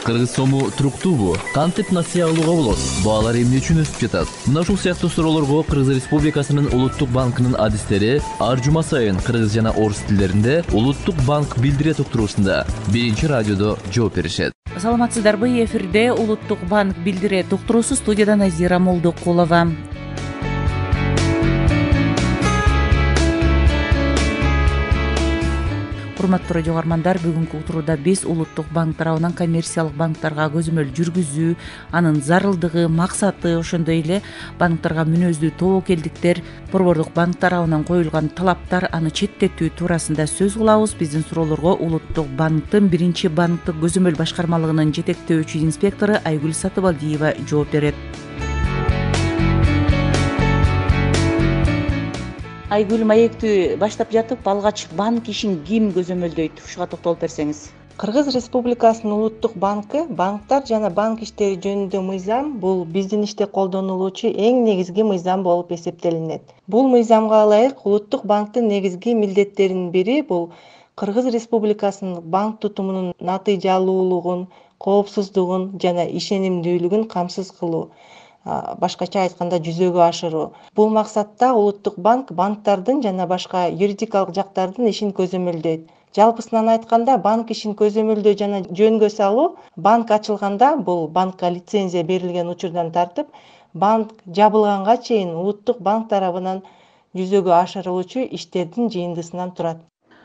Кыргыз сому туруктуубу? Кантип насыя алууга болот? Баалар эмне үчүн өсүп жатат? Мына ушул сыяктуу суроолорго Кыргыз Республикасынын Улуттук банкынын адистери ар жума сайын кыргыз жана орус тилдеринде Улуттук банк билдирет уктуруусунда биринчи радиодо жооп беришет. Саламатсыздарбы? Эфирде Улуттук банк билдирет уктуруусу, студияда Назира Молдокулова. Урматтуу радио угармандар, бүгүнкү утурууда биз Улуттук банк тарабынан коммерциялык банктарга көзөмөл жүргүзүү, анын зарылдыгы, максаты, ошондой эле банктарга мүнөздүү тобокелдиктер, борбордук банк тарабынан коюлган талаптар, аны четтетүү туурасында сөз кылабыз. Биздин суроолорго Улуттук банктын биринчи банктык көзөмөл башкармалыгынын жетектөөчү инспектору Айгүл Сатыбалдиева жооп берет. Айгүл, маектүү баштап жатып, алгач банк ишин ким көзөмөлдөйт? Ушуга токтолуп берсеңиз. Кыргыз Республикасынын Улуттук банкы банктар жана банк иштери жөнүндө мыйзам бул биздин иште колдонулуучу эң негизги мыйзам болуп эсептелинет. Бул мыйзамга ылайык Улуттук банктын негизги милдеттеринин бири бул Кыргыз Республикасынын банк тутумунун натыйжалуулугун, коопсуздугун жана ишенимдүүлүгүн камсыз кылуу. Башкача айтканда жүзөгө ашыруу. Бул максатта Улуттук банк банктардын жана башка юридикалык жактардын ишин көзөмөлдөйт. Жалпысынан айтканда, банк ишин көзөмөлдөө жана жөнгө салуу банк ачылганда, бул банкка лицензия берилген учурдан тартып, банк жабылганга чейин Улуттук банк тарабынан жүзөгө ашырылуучу иштердин жыйындысынан турат.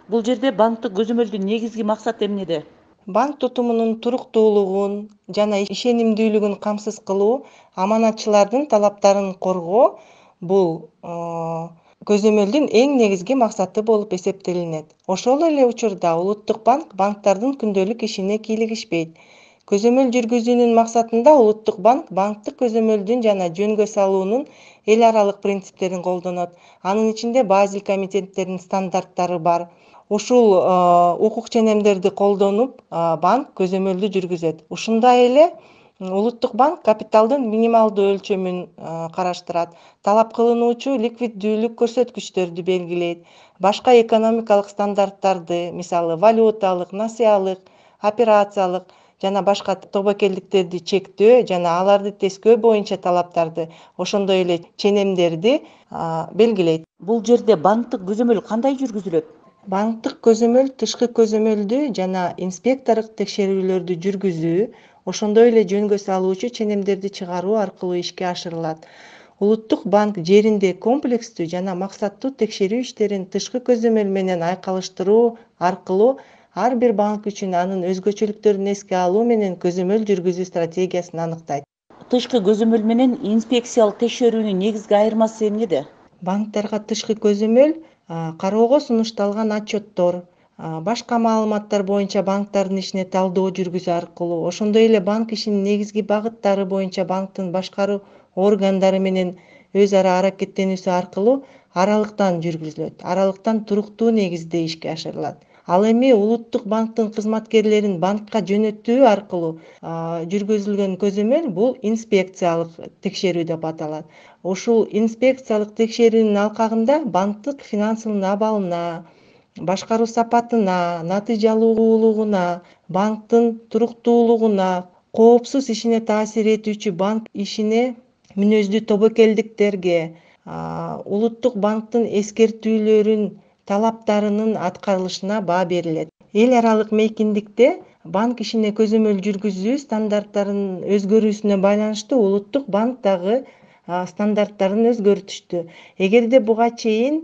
Бул жерде банктык көзөмөлдүн негизги максаты эмнеде? Банк тутумунун туруктуулугун жана ишенимдүүлүгүн камсыз кылуу, аманатчылардын талаптарын коргоо бул көзөмөлдүн эң негизги максаты болуп эсептелинет. Ошол эле учурда Улуттук банк банктардын күндөлүк ишине кийлигишпейт. Көзөмөл жүргүзүүнүн максатында Улуттук банк банктык көзөмөлдүн жана жөнгө салуунун эл аралык принциптерин колдонот. Анын ичинде Базель комитеттеринин стандарттары бар. Ушул укук ченемдерди колдонуп, банк көзөмөлдү жүргүзөт. Ушундай эле Улуттук банк капиталдын минималдуу өлчөмүн караштырат, талап кылынуучу ликвиддүүлүк көрсөткүчтөрдү белгилейт, башка экономикалык стандарттарды, мисалы валюталык, насыялык, операциялык жана башка тобокелдиктерди чектөө жана аларды тескөө боюнча талаптарды, ошондой эле ченемдерди белгилейт. Бул жерде банктык көзөмөл кандай жүргүзүлөт? Банктык көзөмөл тышкы көзөмөлдү жана инспекторлук текшерүүлөрдү жүргүзүү, ошондой эле жөнгө салуучу ченемдерди чыгаруу аркылуу ишке ашырылат. Улуттук банк жеринде комплекстүү жана максаттуу текшерүү иштерин тышкы көзөмөл менен айкалыштыруу аркылуу ар бир банк үчүн анын өзгөчөлүктөрүн эске алуу менен көзөмөл жүргүзүү стратегиясын аныктайт. Тышкы көзөмөл менен инспекциялык текшерүүнүн негизги айырмасы эмнеде? Банктарга тышкы көзөмөл кароого сунушталган отчеттор, башка маалыматтар боюнча банктардын ишине талдоо жүргүзүү аркылуу, ошондой эле банк ишинин негизги багыттары боюнча банктын башкаруу органдары менен өз ара аракеттенүүсү аркылуу аралыктан жүргүзүлөт. Аралыктан туруктуу негизде ишке ашырылат. Ал эми Улуттук банктын кызматкерлерин банкка жөнөтүү аркылуу жүргүзүлгөн көзөмөл бул инспекциялык текшерүү деп аталат. Ушул инспекциялык текшерүүнүн алкагында банктык финансылык абалына, башкаруу сапатына, натыйжалуулугуна, банктын туруктуулугуна, коопсуз ишине таасир этүүчү банк ишине мүнөздүү тобокелдиктерге, Улуттук банктын эскертүүлөрүн талаптарынын аткарылышына баа берилет. Эл аралык мейкиндикте банк ишине көзөмөл жүргүзүү стандарттарынын өзгөрүүсүнө байланыштуу Улуттук банк дагы стандарттарын өзгөртүштү. Эгерде буга чейин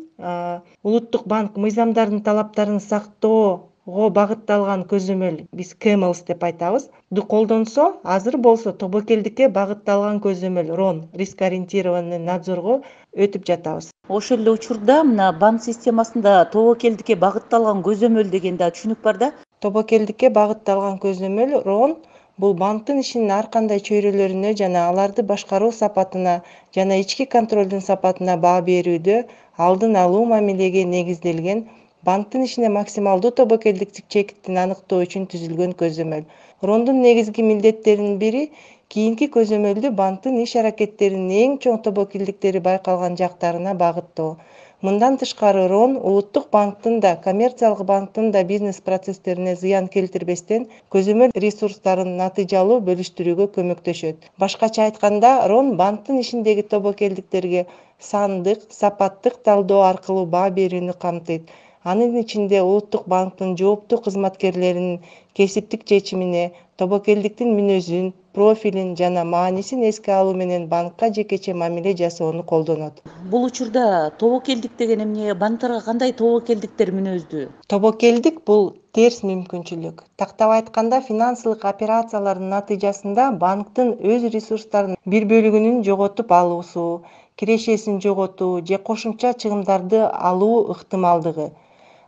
Улуттук банк мыйзамдардын талаптарын сактоого багытталган көзөмөл, биз КМЛС деп айтабыз, колдонсо, азыр болсо тобокелдикке багытталган көзөмөл РОН, риск ориентированный надзорго өтүп жатабыз. Ошол эле учурда мына банк системасында тобокелдикке багытталган көзөмөл дегенде түшүнүк бар да? Тобокелдикке багытталган көзөмөл РОН бул банктын ишинин ар кандай чөйрөлөрүнө жана аларды башкаруу сапатына жана ички контролдун сапатына баа берүүдө алдын алуу мамилеге негизделген, банктын ишине максималдуу тобокелдиктик чектин аныктоо үчүн түзүлгөн көзөмөл. РОНдун негизги милдеттеринин бири кийинки көзөмөлдү банктын иш аракеттеринин эң чоң тобокелдиктери байкалган жактарына багыттоо. Мындан тышкары рон улуттук банктын да коммерциялык банктын да бизнес процесстерине зыян келтирбестен көзөмөл ресурстарын натыйжалуу бөлүштүрүүгө көмөктөшөт. Башкача айтканда, рон банктын ишиндеги тобокелдиктерге сандык, сапаттык талдоо аркылуу баа берүүнү камтыйт. Анын ичинде улуттук банктын жооптуу кызматкерлеринин кесиптик чечимине, тобокелдиктин мүнөзүн, профилин жана маанисин эске алуу менен банкка жекече мамиле жасоону колдонот. Бул учурда тобокелдик деген эмне? Банктарга кандай тобокелдиктер мүнөздүү? Тобокелдик бул терс мүмкүнчүлүк. Тактап айтканда, финансылык операциялардын натыйжасында банктын өз ресурстарынын бир бөлүгүнүн жоготуп алуусу, кирешесин жоготуу же кошумча чыгымдарды алуу ыктымалдыгы.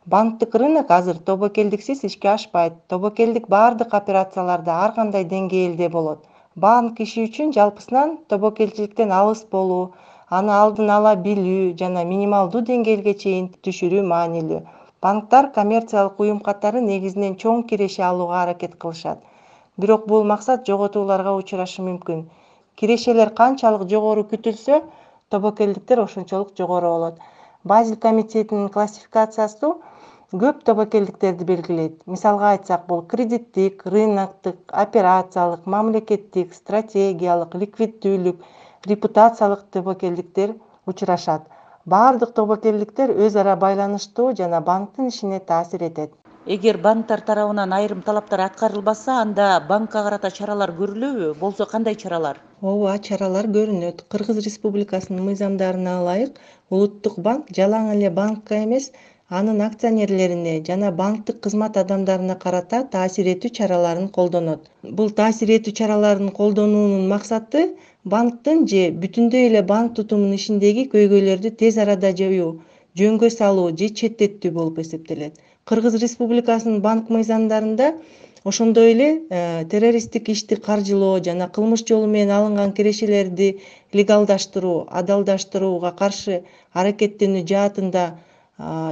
Банктык рынок азыр тобокелдиксиз ишке ашпайт. Тобокелдик баардык операцияларда ар кандай деңгээлде болот. Банк иши үчүн жалпысынан тобокелчиликтен алыс болуу, аны алдын ала билүү жана минималдуу деңгээлге чейин түшүрүү маанилүү. Банктар коммерциялык уюм катары негизинен чоң киреше алууга аракет кылышат. Бирок бул максат жоготууларга учурашы мүмкүн. Кирешелер канчалык жогору күтүлсө, тобокелдиктер ошончолук жогору болот. Базель комитетинин классификациясы көп тобокелдиктерди белгилейт. Мисалга айтсак, бул кредиттик, рыноктук, операциялык, мамлекеттик, стратегиялык, ликвиддүүлүк, репутациялык тобокелдиктер учурашат. Баардык тобокелдиктер өз ара байланыштуу жана банктын ишине таасир этет. Эгер банктар тарабынан айрым талаптар аткарылбаса, анда банкка карата чаралар көрүлөбү? Болсо кандай чаралар? Ооба, чаралар көрүнөт. Кыргыз Республикасынын мыйзамдарына ылайык, улуттук банк жалаң эле банкка эмес, анын акционерлерине жана банктык кызмат адамдарына карата таасир этүү чараларын колдонот. Бул таасир этүү чараларын колдонуунун максаты банктын же бүтүндөй эле банк тутумунун ишиндеги көйгөйлөрдү тез арада жоюу, жөнгө салуу же четтетүү болуп эсептелет. Кыргыз Республикасынын банк мыйзамдарында ошондой эле террористтик ишти каржылоо жана кылмыш жолу менен алынган кирешелерди легалдаштыруу, адалдаштырууга каршы аракеттенүү жаатында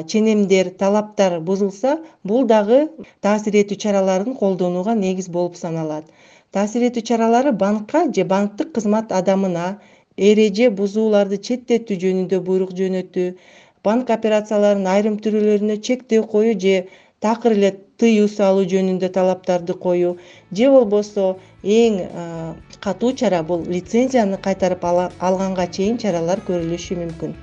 ченемдер, талаптар бузулса, бул дагы таасир этүү чараларын колдонууга негиз болуп саналат. Таасир этүү чаралары банкка же банктык кызмат адамына эреже бузууларды четтетүү жөнүндө буйрук жөнөтүү, банк операцияларынын айрым түрлөрүнө чектөө коюу же такыр эле тыюу салуу жөнүндө талаптарды коюу, же болбосо эң катуу чара бул лицензияны кайтарып алганга чейин чаралар көрүлүшү мүмкүн.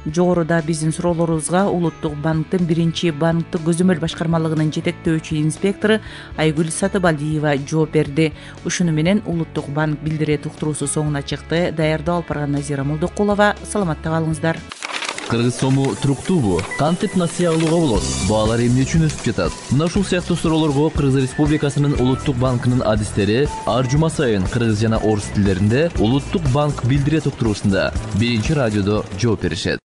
Жогоруда биздин суроолорубузга Улуттук банктын биринчи банктык көзөмөл башкармалыгынын жетектөөчү инспектору Айгүл Сатыбалдиева жооп берди. Ушуну менен Улуттук банк билдирет уктуруусу соңуна чыкты. Даярдоо алып барган Назира Молдокулова. Саламатта калыңыздар. Кыргыз сому туруктуубу? Кантип насыя алууга болот? Баалар эмне үчүн өсүп жатат? Мына ушул сыяктуу суроолорго Кыргыз Республикасынын Улуттук банкынын адистери ар жума сайын кыргыз жана орус тилдеринде Улуттук банк билдирет уктуруусунда биринчи радиодо жооп беришет.